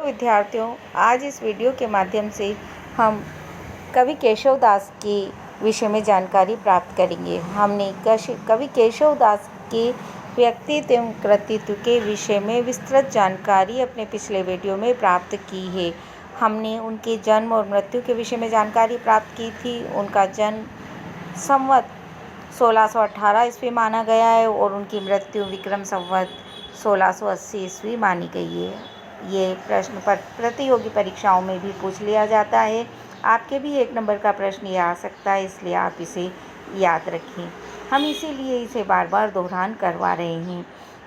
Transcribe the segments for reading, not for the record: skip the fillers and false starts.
विद्यार्थियों, आज इस वीडियो के माध्यम से हम कवि केशव दास के विषय में जानकारी प्राप्त करेंगे। हमने कवि केशव दास के व्यक्तित्व एवं कृतित्व के विषय में विस्तृत जानकारी अपने पिछले वीडियो में प्राप्त की है। हमने उनके जन्म और मृत्यु के विषय में जानकारी प्राप्त की थी। उनका जन्म संवत 1618 ईस्वी माना गया है और उनकी मृत्यु विक्रम संवत 1680 ईस्वी मानी गई है। ये प्रश्न प्रतियोगी परीक्षाओं में भी पूछ लिया जाता है। आपके भी 1 नंबर का प्रश्न ये आ सकता है, इसलिए आप इसे याद रखें। हम इसीलिए इसे बार बार दोहरान करवा रहे हैं।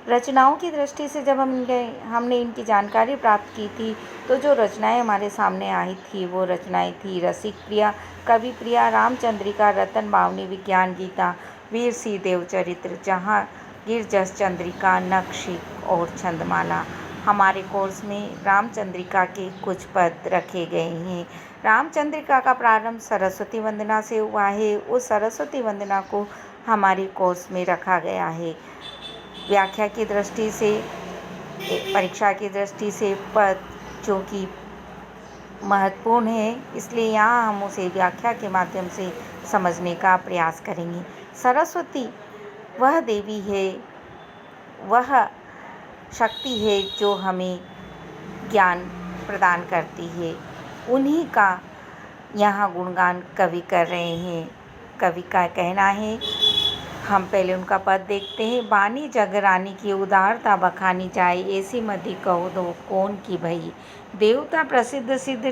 रचनाओं की दृष्टि से जब हमने इनकी जानकारी प्राप्त की थी, तो जो रचनाएं हमारे सामने आई थी वो रचनाएं थी रसिक प्रिया, कवि प्रिया, रामचंद्रिका, रतन बावनी, विज्ञान गीता, वीर सिंह देवचरित्र, जहांगीर जस चंद्रिका, नखशिख और छंदमाला। हमारे कोर्स में रामचंद्रिका के कुछ पद रखे गए हैं। रामचंद्रिका का प्रारंभ सरस्वती वंदना से हुआ है। उस सरस्वती वंदना को हमारे कोर्स में रखा गया है। व्याख्या की दृष्टि से, परीक्षा की दृष्टि से पद जो कि महत्वपूर्ण है, इसलिए यहाँ हम उसे व्याख्या के माध्यम से समझने का प्रयास करेंगे। सरस्वती वह देवी है, वह शक्ति है जो हमें ज्ञान प्रदान करती है। उन्हीं का यहाँ गुणगान कवि कर रहे हैं। कवि का कहना है, हम पहले उनका पद देखते हैं। बानी जग रानी की उदारता बखानी जाए, ऐसी मति कहो दो कौन की भई। देवता प्रसिद्ध सिद्ध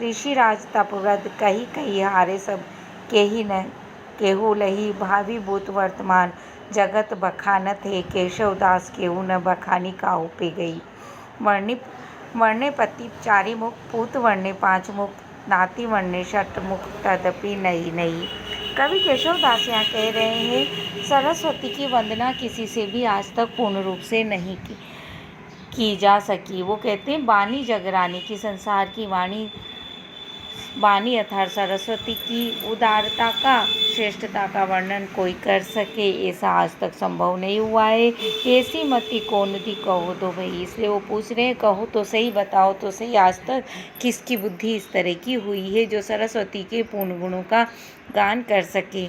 ऋषि राज तपव्रत, कही कही हारे सब केही न केहू लही। भावी भूत वर्तमान जगत बखानत है, केशव दास केहू न बखानी काहू पे गई। वर्णे पति चारि मुख, पूत वर्णे 5 मुख, नाती वर्णे 6 मुख, तदपि नहीं नहीं। कवि केशव दास यहाँ कह रहे हैं, सरस्वती की वंदना किसी से भी आज तक पूर्ण रूप से नहीं की जा सकी। वो कहते हैं बानी जगरानी की, संसार की वाणी अर्थात सरस्वती की उदारता का, श्रेष्ठता का वर्णन कोई कर सके, ऐसा आज तक संभव नहीं हुआ है। ऐसी मति कौन दी कहो दो भई। इसलिए वो पूछ रहे हैं, कहो तो सही, बताओ तो सही, आज तक किसकी बुद्धि इस तरह की हुई है जो सरस्वती के पूर्ण गुणों का गान कर सके।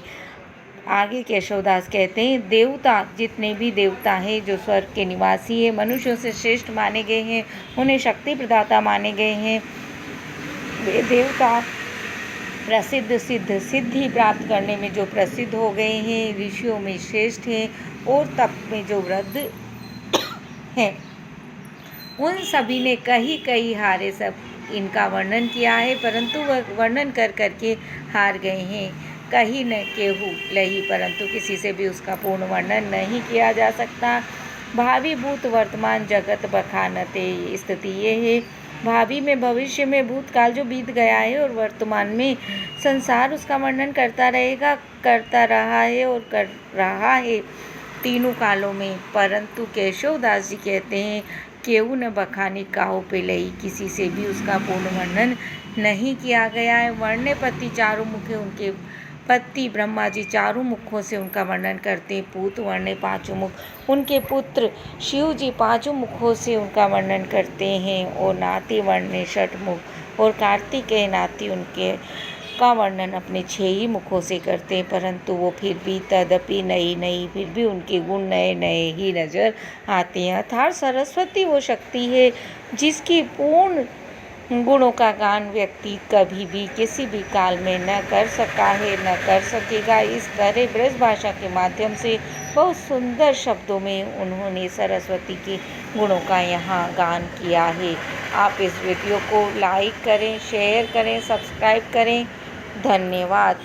आगे केशवदास कहते हैं, देवता जितने भी देवता हैं जो स्वर्ग के निवासी हैं, मनुष्यों से श्रेष्ठ माने गए हैं, उन्हें शक्ति प्रदाता माने गए हैं। वे देवता प्रसिद्ध सिद्धि प्राप्त करने में जो प्रसिद्ध हो गए हैं, ऋषियों में श्रेष्ठ हैं और तप में जो वृद्ध हैं, उन सभी ने कही हारे सब इनका वर्णन किया है, परंतु वह वर्णन कर करके हार गए हैं। कहीं न केहू लही, परंतु किसी से भी उसका पूर्ण वर्णन नहीं किया जा सकता। भावी भूत वर्तमान जगत बखानते, स्थिति ये है, भावी में, भविष्य में, भूतकाल जो बीत गया है और वर्तमान में संसार उसका वर्णन करता रहेगा, करता रहा है और कर रहा है तीनों कालों में। परंतु केशव दास जी कहते हैं, केहू न बखानी काहू पे लई, किसी से भी उसका पूर्ण वर्णन नहीं किया गया है। वर्णे पति चारों मुख है, उनके पति ब्रह्मा जी चारों मुखों से उनका वर्णन करते हैं। पूत वर्णे 5 मुख, उनके पुत्र शिव जी 5 मुखों से उनका वर्णन करते हैं। और नाती वर्णे 6 मुख, और कार्तिकेय नाती उनके का वर्णन अपने 6 ही मुखों से करते हैं, परंतु वो फिर भी तदपि नहीं, फिर भी उनके गुण नए नए ही नजर आते हैं। अर्थात सरस्वती वो शक्ति है जिसकी पूर्ण गुणों का गान व्यक्ति कभी भी किसी भी काल में न कर सका है, न कर सकेगा। इस तरह ब्रज भाषा के माध्यम से बहुत सुंदर शब्दों में उन्होंने सरस्वती के गुणों का यहाँ गान किया है। आप इस वीडियो को लाइक करें, शेयर करें, सब्सक्राइब करें। धन्यवाद।